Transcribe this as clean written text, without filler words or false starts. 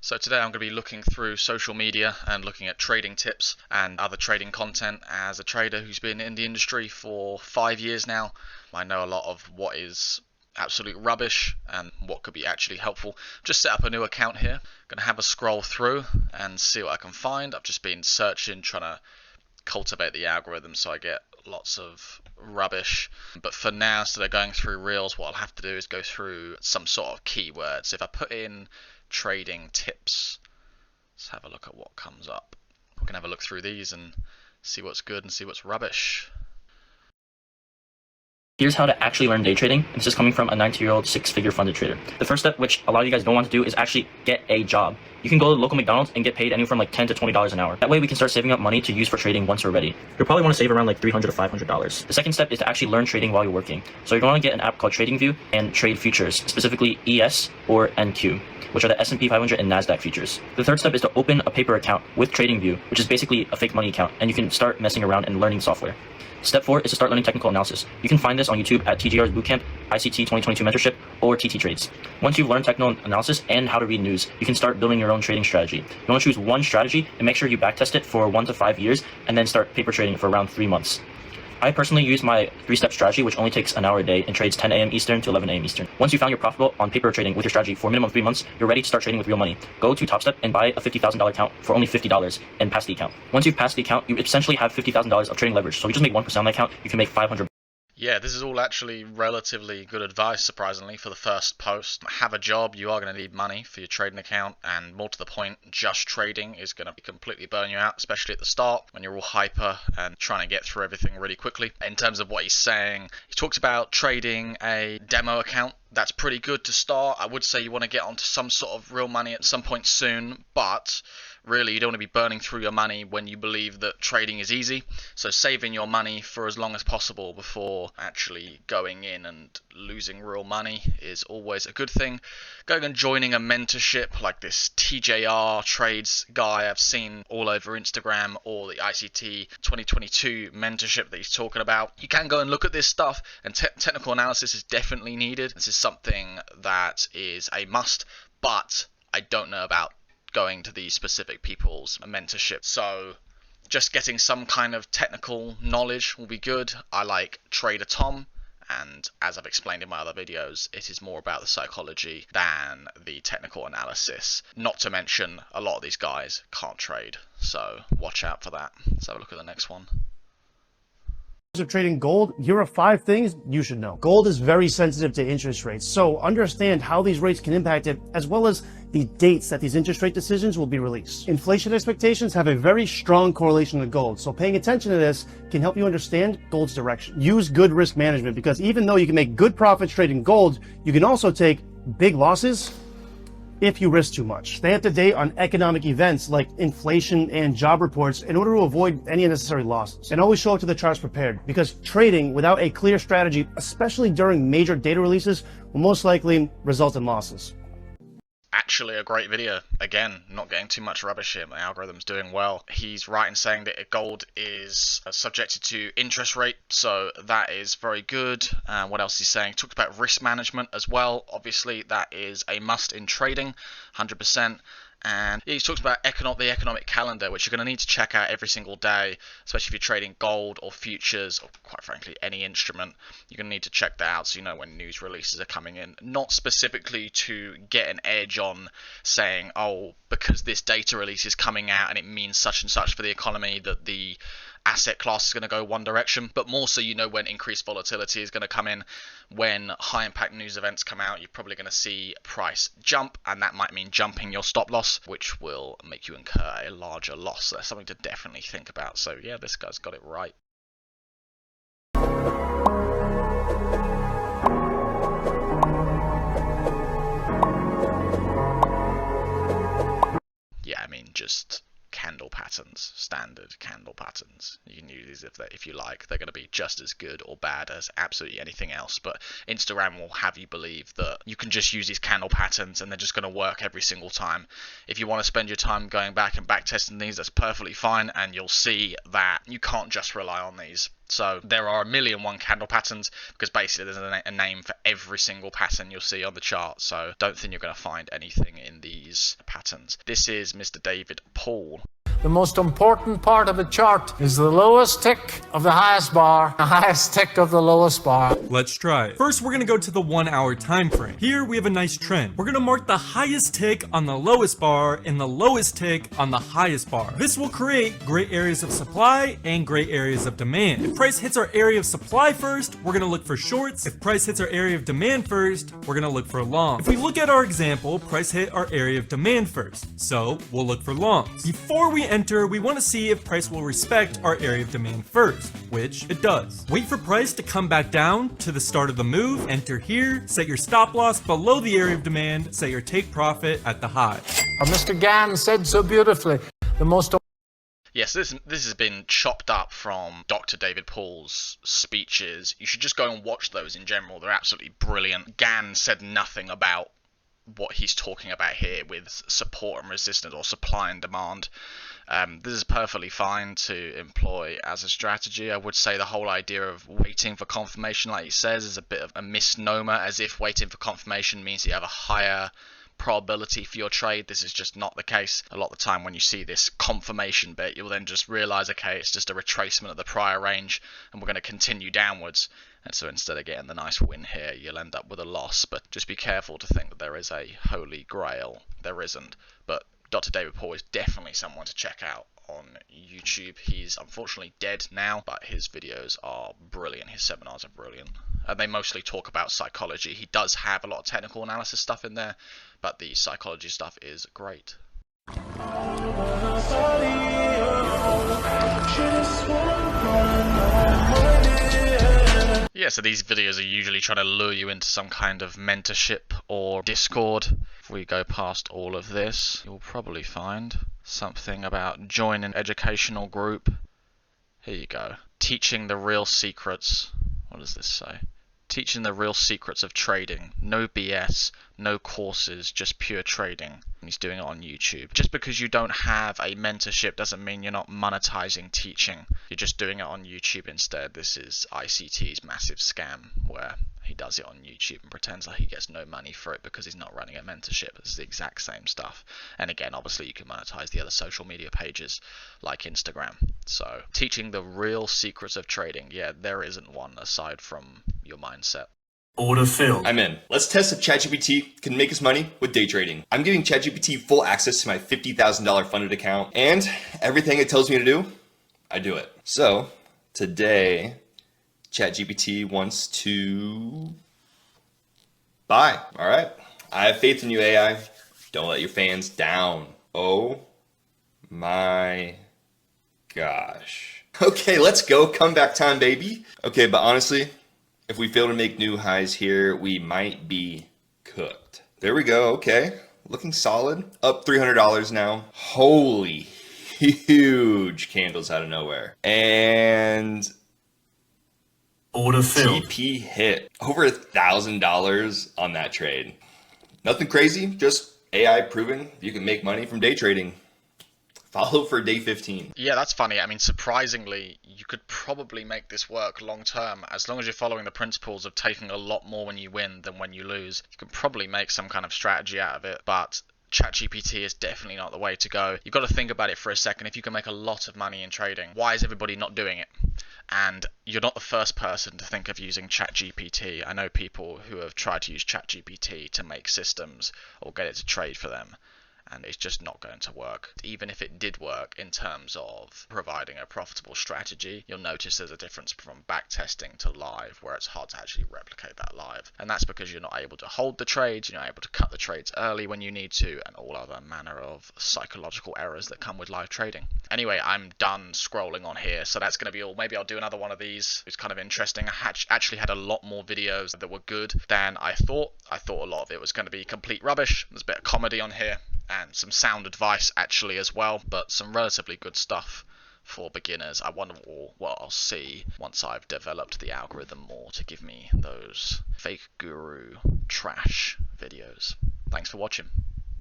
So today I'm going to be looking through social media and looking at trading tips and other trading content. As a trader who's been in the industry for 5 years now, I know a lot of what is absolute rubbish and what could be actually helpful. Just set up a new account here. Going to have a scroll through and see what I can find. I've just been searching, trying to cultivate the algorithm so I get lots of rubbish. But for now, instead of going through reels, what I'll have to do is go through some sort of keywords. If I put in trading tips, let's have a look at what comes up. We can have a look through these and see what's good and see what's rubbish. Here's how to actually learn day trading, and this is coming from a 19-year-old six-figure funded trader. The first step, which a lot of you guys don't want to do, is actually get a job. You can go to the local McDonald's and get paid anywhere from like $10 to $20 an hour. That way we can start saving up money to use for trading once we're ready. You'll probably want to save around like $300 to $500. The second step is to actually learn trading while you're working. So you're going to get an app called TradingView and trade futures, specifically ES or NQ, which are the S&P 500 and NASDAQ futures. The third step is to open a paper account with TradingView, which is basically a fake money account, and you can start messing around and learning software. Step 4 is to start learning technical analysis. You can find this on YouTube at TGR's Bootcamp, ICT 2022 Mentorship, or TT Trades. Once you've learned technical analysis and how to read news, you can start building your own trading strategy. You want to choose one strategy and make sure you backtest it for 1 to 5 years, and then start paper trading for around 3 months. I personally use my 3-step strategy, which only takes an hour a day and trades 10 a.m. Eastern to 11 a.m. Eastern. Once you found you're profitable on paper trading with your strategy for a minimum of 3 months, you're ready to start trading with real money. Go to TopStep and buy a $50,000 account for only $50 and pass the account. Once you've passed the account, you essentially have $50,000 of trading leverage. So if you just make 1% on that account, you can make $500. Yeah, this is all actually relatively good advice, surprisingly, for the first post. Have a job, you are going to need money for your trading account, and more to the point, just trading is going to completely burn you out, especially at the start when you're all hyper and trying to get through everything really quickly. In terms of what he's saying, he talks about trading a demo account. That's pretty good to start. I would say you want to get onto some sort of real money at some point soon, but really you don't want to be burning through your money when you believe that trading is easy. So saving your money for as long as possible before actually going in and losing real money is always a good thing. Going and joining a mentorship like this TJR Trades guy I've seen all over Instagram, or the ICT 2022 mentorship that he's talking about. You can go and look at this stuff, and technical analysis is definitely needed. This is something that is a must, but I don't know about going to these specific people's mentorship. So just getting some kind of technical knowledge will be good. I like Trader Tom, and as I've explained in my other videos, it is more about the psychology than the technical analysis. Not to mention, a lot of these guys can't trade, so watch out for that. Let's have a look at the next one. Of trading gold, here are 5 things you should know. Gold is very sensitive to interest rates, so understand how these rates can impact it, as well as the dates that these interest rate decisions will be released. Inflation expectations have a very strong correlation to gold, so paying attention to this can help you understand gold's direction. Use good risk management, because even though you can make good profits trading gold, you can also take big losses if you risk too much. Stay up to date on economic events like inflation and job reports in order to avoid any unnecessary losses. And always show up to the charts prepared, because trading without a clear strategy, especially during major data releases, will most likely result in losses. Actually a great video. Again, not getting too much rubbish here. My algorithm's doing well. He's right in saying that gold is subjected to interest rate, so that is very good. What else is he saying? He talked about risk management as well. Obviously, that is a must in trading, 100%. And he talks about the economic calendar, which you're going to need to check out every single day, especially if you're trading gold or futures, or quite frankly any instrument. You're going to need to check that out so you know when news releases are coming in. Not specifically to get an edge on saying, oh, because this data release is coming out and it means such and such for the economy that the asset class is going to go one direction, but more so you know when increased volatility is going to come in. When high impact news events come out, you're probably going to see price jump, and that might mean jumping your stop loss, which will make you incur a larger loss. So that's something to definitely think about. So yeah, this guy's got it right. Yeah, I mean, just candle patterns, standard candle patterns. You can use these if you like. They're going to be just as good or bad as absolutely anything else, but Instagram will have you believe that you can just use these candle patterns and they're just going to work every single time. If you want to spend your time going back and back testing these, that's perfectly fine, and you'll see that you can't just rely on these. So there are 1,000,001 candle patterns, because basically there's a name for every single pattern you'll see on the chart. So don't think you're going to find anything in these patterns patterns. This is Mr. David Paul. The most important part of a chart is the lowest tick of the highest bar, the highest tick of the lowest bar. Let's try it. First, we're gonna go to the 1 hour time frame. Here we have a nice trend. We're gonna mark the highest tick on the lowest bar and the lowest tick on the highest bar. This will create gray areas of supply and gray areas of demand. If price hits our area of supply first, we're gonna look for shorts. If price hits our area of demand first, we're gonna look for longs. If we look at our example, price hit our area of demand first, so we'll look for longs. Before we enter, we want to see if price will respect our area of demand first, which it does. Wait for price to come back down to the start of the move, enter here, set your stop loss below the area of demand, set your take profit at the high. Mr. Gann said so beautifully, the most Yes, this has been chopped up from Dr. David Paul's speeches. You should just go and watch those in general. They're absolutely brilliant. Gann said nothing about what he's talking about here with support and resistance or supply and demand. This is perfectly fine to employ as a strategy. I would say the whole idea of waiting for confirmation, like he says, is a bit of a misnomer, as if waiting for confirmation means you have a higher probability for your trade. This is just not the case. A lot of the time when you see this confirmation bit, you'll then just realize, okay, it's just a retracement of the prior range and we're going to continue downwards. And so instead of getting the nice win here, you'll end up with a loss. But just be careful to think that there is a holy grail. There isn't. But Dr. David Paul is definitely someone to check out on YouTube. He's unfortunately dead now, but his videos are brilliant. His seminars are brilliant. They mostly talk about psychology. He does have a lot of technical analysis stuff in there, but the psychology stuff is great. Yeah, so these videos are usually trying to lure you into some kind of mentorship or Discord. If we go past all of this, you'll probably find something about join an educational group. Here you go. Teaching the real secrets. What does this say? Teaching the real secrets of trading. No BS, no courses, just pure trading. And he's doing it on YouTube. Just because you don't have a mentorship doesn't mean you're not monetizing teaching. You're just doing it on YouTube instead. This is ICT's massive scam where he does it on YouTube and pretends like he gets no money for it because he's not running a mentorship. It's the exact same stuff. And again, obviously you can monetize the other social media pages like Instagram. So teaching the real secrets of trading, yeah, there isn't one aside from your mindset. Order filled. I'm in. Let's test if ChatGPT can make us money with day trading. I'm giving ChatGPT full access to my $50,000 funded account, and everything it tells me to do, I do it. So today, ChatGPT wants to buy. All right. I have faith in you, AI. Don't let your fans down. Oh my gosh. Okay, let's go. Comeback time, baby. Okay, but honestly, if we fail to make new highs here, we might be cooked. There we go. Okay. Looking solid. Up $300 now. Holy huge candles out of nowhere. And order filled. TP hit. Over $1,000 on that trade. Nothing crazy. Just AI proving you can make money from day trading. Follow for day 15. Yeah, that's funny. I mean, surprisingly, you could probably make this work long term. As long as you're following the principles of taking a lot more when you win than when you lose, you can probably make some kind of strategy out of it. But ChatGPT is definitely not the way to go. You've got to think about it for a second. If you can make a lot of money in trading, why is everybody not doing it? And you're not the first person to think of using ChatGPT. I know people who have tried to use ChatGPT to make systems or get it to trade for them, and it's just not going to work. Even if it did work in terms of providing a profitable strategy, you'll notice there's a difference from backtesting to live, where it's hard to actually replicate that live. And that's because you're not able to hold the trades, you're not able to cut the trades early when you need to, and all other manner of psychological errors that come with live trading. Anyway, I'm done scrolling on here, so that's going to be all. Maybe I'll do another one of these. It's kind of interesting. I actually had a lot more videos that were good than I thought. I thought a lot of it was going to be complete rubbish. There's a bit of comedy on here, and some sound advice actually as well, but some relatively good stuff for beginners. I wonder what I'll see once I've developed the algorithm more to give me those fake guru trash videos. Thanks for watching.